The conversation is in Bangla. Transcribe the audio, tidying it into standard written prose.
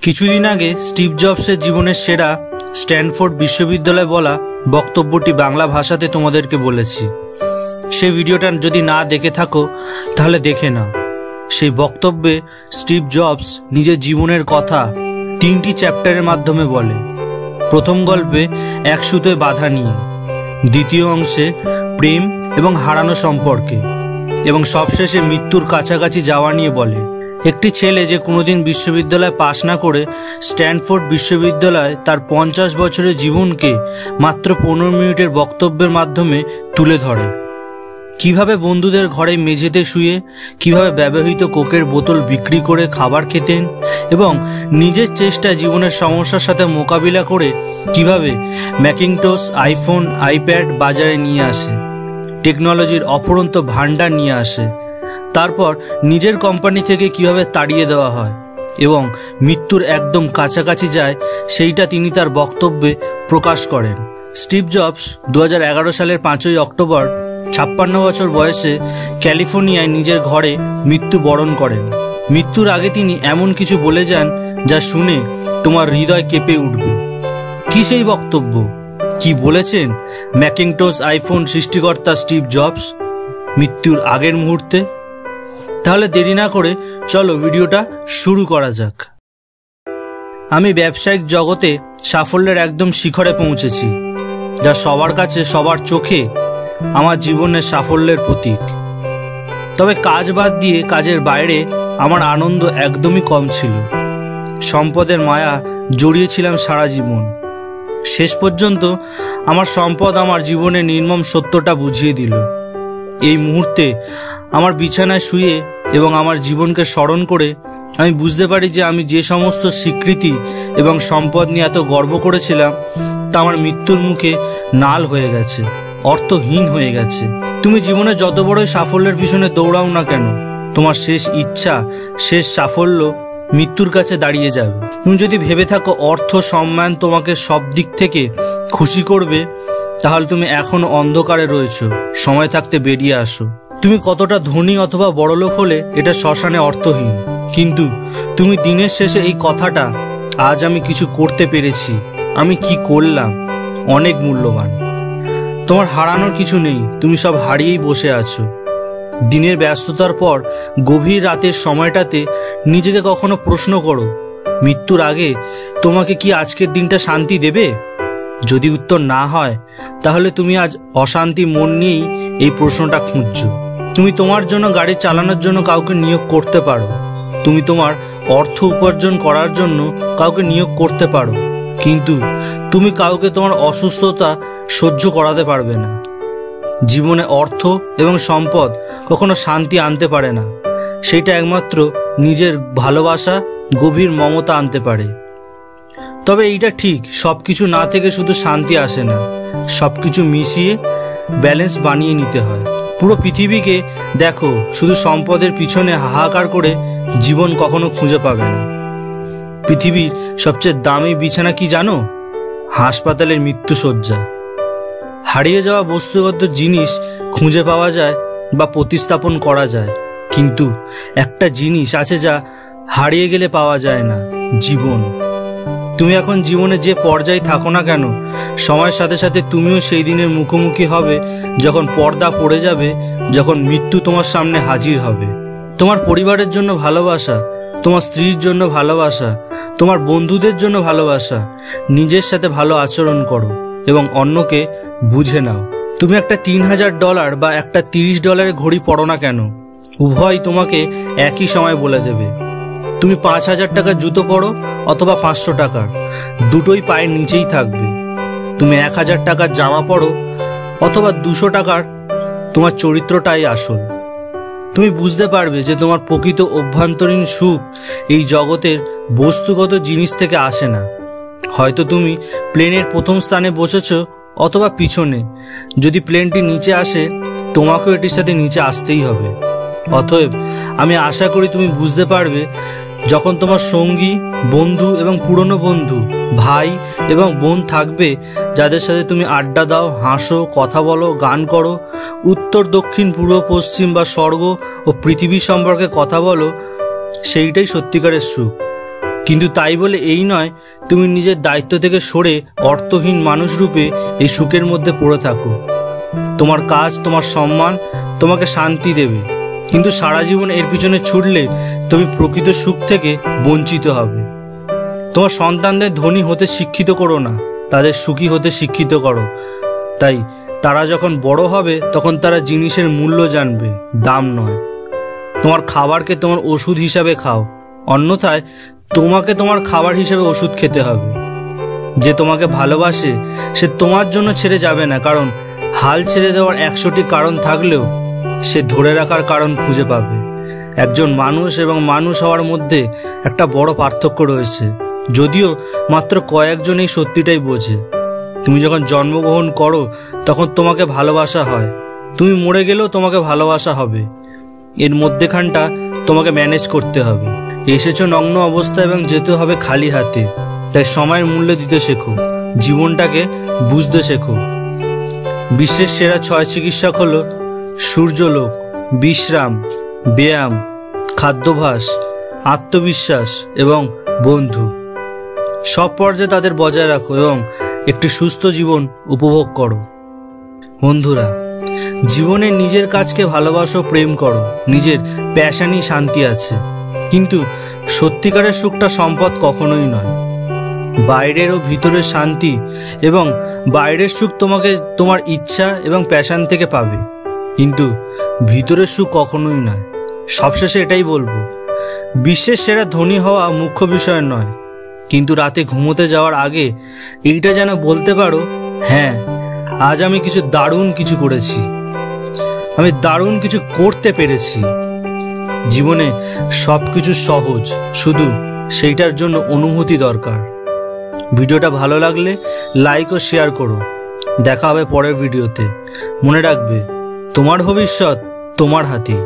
কিছুদিন আগে স্টিভ জবসের জীবনের সেরা স্ট্যানফোর্ড বিশ্ববিদ্যালয়ে বলা বক্তব্যটি বাংলা ভাষাতে তোমাদেরকে বলেছি। সেই ভিডিওটা যদি না দেখে থাকো তাহলে দেখে নাও। সেই বক্তব্যে স্টিভ জবস নিজের জীবনের কথা 3টি চ্যাপ্টারের মাধ্যমে বলে। প্রথম গল্পে এক সুতোয় বাধা নিয়ে, দ্বিতীয় অংশে প্রেম এবং হারানো সম্পর্কে, এবং সবশেষে মৃত্যুর কাছাকাছি যাওয়া নিয়ে বলে। একটি ছেলে যে কোনোদিন বিশ্ববিদ্যালয় পাশ না করে স্ট্যানফোর্ড বিশ্ববিদ্যালয়ে তার 50 বছরের জীবনকে মাত্র 15 মিনিটের বক্তব্যের মাধ্যমে তুলে ধরে। কিভাবে বন্ধুদের ঘরে মেঝেতে শুয়ে, কিভাবে ব্যবহৃত কোকের বোতল বিক্রি করে খাবার খেতেন, এবং নিজের চেষ্টায় জীবনের সমস্যার সাথে মোকাবিলা করে কিভাবে ম্যাকিনটশ, আইফোন, আইপ্যাড বাজারে নিয়ে আসে, টেকনোলজির অফুরন্ত ভাণ্ডার নিয়ে আসে, তারপর নিজের কোম্পানি থেকে কিভাবে তাড়িয়ে দেওয়া হয় এবং মৃত্যুর একদম কাছাকাছি যায়, সেইটা তিনি তার বক্তব্যে প্রকাশ করেন। স্টিভ জবস 2011 সালের 5ই অক্টোবর 56 বছর বয়সে ক্যালিফোর্নিয়ায় নিজের ঘরে মৃত্যুবরণ করেন। মৃত্যুর আগে তিনি এমন কিছু বলে যান যা শুনে তোমার হৃদয় কেঁপে উঠবে। কি সেই বক্তব্য? কি বলেছেন ম্যাকিনটশ আইফোন সৃষ্টিকর্তা স্টিভ জবস মৃত্যুর আগের মুহূর্তে? তাহলে দেরি না করে চলো ভিডিওটা শুরু করা যাক। আমি ব্যবসায়িক জগতে সাফল্যের একদম শিখরে পৌঁছেছি, যা সবার কাছে, সবার চোখে আমার জীবনের সাফল্যের প্রতীক। তবে কাজ বাদ দিয়ে কাজের বাইরে আমার আনন্দ একদমই কম ছিল। সম্পদের মায়া জড়িয়েছিলাম সারা জীবন। শেষ পর্যন্ত আমার সম্পদ আমার জীবনের নির্মম সত্যটা বুঝিয়ে দিল। এই মুহূর্তে আমার বিছানায় শুয়ে এবং আমার জীবনকে স্মরণ করে আমি বুঝতে পারি যে আমি যে সমস্ত স্বীকৃতি এবং সম্পদ নিয়ে এত গর্ব করেছিলাম তা আমার মৃত্যুর মুখে নাল হয়ে গেছে, অর্থহীন হয়ে গেছে। তুমি জীবনে যত বড়ই সাফল্যের পিছনে দৌড়াও না কেন, তোমার শেষ ইচ্ছা, শেষ সাফল্য মৃত্যুর কাছে দাঁড়িয়ে যাবে। তুমি যদি ভেবে থাকো অর্থ, সম্মান তোমাকে সব দিক থেকে খুশি করবে, তাহলে তুমি এখনো অন্ধকারে রয়েছো। সময় থাকতে বেরিয়ে আসো। তুমি কতটা ধনী অথবা বড়লোক হলে এটা শ্মশানে অর্থহীন, কিন্তু তুমি দিনের শেষে এই কথাটা, আজ আমি কিছু করতে পেরেছি, আমি কি করলাম, অনেক মূল্যবান। তোমার হারানোর কিছু নেই, তুমি সব হারিয়েই বসে আছো। দিনের ব্যস্ততার পর গভীর রাতের সময়টাতে নিজেকে কখনো প্রশ্ন করো, মৃত্যুর আগে তোমাকে কি আজকের দিনটা শান্তি দেবে? যদি উত্তর না হয়, তাহলে তুমি আজ অশান্তি মন নিয়েই এই প্রশ্নটা খুঁজছো। তুমি তোমার জন্য গাড়ি চালানোর জন্য কাউকে নিয়োগ করতে পারো, তুমি তোমার অর্থ উপার্জন করার জন্য কাউকে নিয়োগ করতে পারো, কিন্তু তুমি কাউকে তোমার অসুস্থতা সহ্য করাতে পারবে না। জীবনে অর্থ এবং সম্পদ কখনো শান্তি আনতে পারে না, সেটা একমাত্র নিজের ভালোবাসা, গভীর মমতা আনতে পারে। তবে এইটা ঠিক, সব কিছু না থেকে শুধু শান্তি আসে না, সব কিছু মিশিয়ে ব্যালেন্স বানিয়ে নিতে হয়। পুরো পৃথিবীকে দেখো, শুধু সম্পদের পিছনে হাহাকার করে জীবন কখনো খুঁজে পাবে না। পৃথিবীর সবচেয়ে দামি বিছানা কি জানো? হাসপাতালের মৃত্যুশয্যা। হারিয়ে যাওয়া বস্তুগত জিনিস খুঁজে পাওয়া যায় বা প্রতিস্থাপন করা যায়, কিন্তু একটা জিনিস আছে যা হারিয়ে গেলে পাওয়া যায় না, জীবন। তুমি এখন জীবনে যে পর্যায়ে থাকো না কেন, সময়ের সাথে সাথে তুমিও সেই দিনের মুখোমুখি হবে যখন পর্দা পড়ে যাবে, যখন মৃত্যু তোমার সামনে হাজির হবে। তোমার পরিবারের জন্য ভালোবাসা, তোমার স্ত্রীর জন্য ভালোবাসা, তোমার বন্ধুদের জন্য ভালোবাসা। নিজের সাথে ভালো আচরণ করো এবং অন্যকে বুঝে নাও। তুমি একটা $3000 বা একটা $30 ঘড়ি পরো না কেন, উভয় তোমাকে একই সময় বলে দেবে। তুমি 5000 টাকার জুতো পরো অথবা 500 টাকার, দুটোই পায়ের নিচেই থাকবে। তুমি 1000 টাকার জামা পরো অথবা 200 টাকার, তোমার চরিত্রটাই আসল। তুমি বুঝতে পারবে যে তোমার প্রকৃত অভ্যন্তরীণ সুখ এই জগতের বস্তুগত জিনিস থেকে আসে না। হয়তো তুমি প্লেনের প্রথম স্থানে বসেছো অথবা পিছনে, যদি প্লেনটি নিচে আসে, তোমাকেও এটির সাথে নিচে আসতেই হবে। অতএব আমি আশা করি তুমি বুঝতে পারবে, যখন তোমার সঙ্গী, বন্ধু এবং পুরনো বন্ধু, ভাই এবং বোন থাকবে, যাদের সাথে তুমি আড্ডা দাও, হাসো, কথা বলো, গান করো, উত্তর, দক্ষিণ, পূর্ব, পশ্চিম বা স্বর্গ ও পৃথিবী সম্পর্কে কথা বলো, সেইটাই সত্যিকারের সুখ। কিন্তু তাই বলে এই নয় তুমি নিজের দায়িত্ব থেকে সরে অর্থহীন মানুষ রূপে এই সুখের মধ্যে পড়ে থাকো। তোমার কাজ, তোমার সম্মান তোমাকে শান্তি দেবে, কিন্তু সারা জীবন এর পিছনে ছুটলে তুমি প্রকৃত সুখ থেকে বঞ্চিত হবে। তোমার সন্তানদের ধনী হতে শিক্ষিত করো না, তাদের সুখী হতে শিক্ষিত করো। তাই তারা যখন বড় হবে তখন তারা জিনিসের মূল্য জানবে, দাম নয়। তোমার খাবারকে তোমার ওষুধ হিসাবে খাও, অন্যথায় তোমাকে তোমার খাবার হিসেবে ওষুধ খেতে হবে। যে তোমাকে ভালোবাসে সে তোমার জন্য ছেড়ে যাবে না, কারণ হাল ছেড়ে দেওয়ার 100টি কারণ থাকলেও সে ধরে রাখার কারণ খুঁজে পাবে। একজন মানুষ এবং মানুষ হওয়ার মধ্যে একটা বড় পার্থক্য রয়েছে, যদিও মাত্র কয়েকজন এই সত্যিটাই বোঝে। তুমি যখন জন্মগ্রহণ করো তখন তোমাকে ভালোবাসা হয়, তুমি মরে গেলেও তোমাকে ভালোবাসা হবে। এর মধ্যেখানটা তোমাকে ম্যানেজ করতে হবে। এসেছো নগ্ন অবস্থা এবং যেতে হবে খালি হাতে, তাই সময়ের মূল্য দিতে শেখো, জীবনটাকে বুঝতে শেখো। বিশ্বের সেরা 6 চিকিৎসক হলো সূর্যলোক, বিশ্রাম, ব্যায়াম, খাদ্যাভ্যাস, আত্মবিশ্বাস এবং বন্ধু। সব পর্যায়ে তাদের বজায় রাখো এবং একটি সুস্থ জীবন উপভোগ করো। বন্ধুরা, জীবনে নিজের কাজকে ভালোবাসো, প্রেম করো, নিজের প্যাশনই শান্তি আছে। কিন্তু সত্যিকারের সুখটা সম্পদ কখনোই নয়। বাইরের ও ভিতরের শান্তি এবং বাইরের সুখ তোমাকে তোমার ইচ্ছা এবং প্যাশন থেকে পাবে, কিন্তু ভিতরের সুখ কখনোই নয়। সবশেষে এটাই বলবো, বিশ্বের সেরা ধনী হওয়া মুখ্য বিষয় নয়, কিন্তু রাতে ঘুমোতে যাওয়ার আগে এইটা যেন বলতে পারো, হ্যাঁ, আজ আমি দারুণ কিছু করেছি, আমি দারুণ কিছু করতে পেরেছি। জীবনে সব কিছু সহজ, শুধু সেইটার জন্য অনুভূতি দরকার। ভিডিওটা ভালো লাগলে লাইক ও শেয়ার করো। দেখা হবে পরের ভিডিওতে। মনে রাখবে, তোমার ভবিষ্যৎ তোমার হাতে।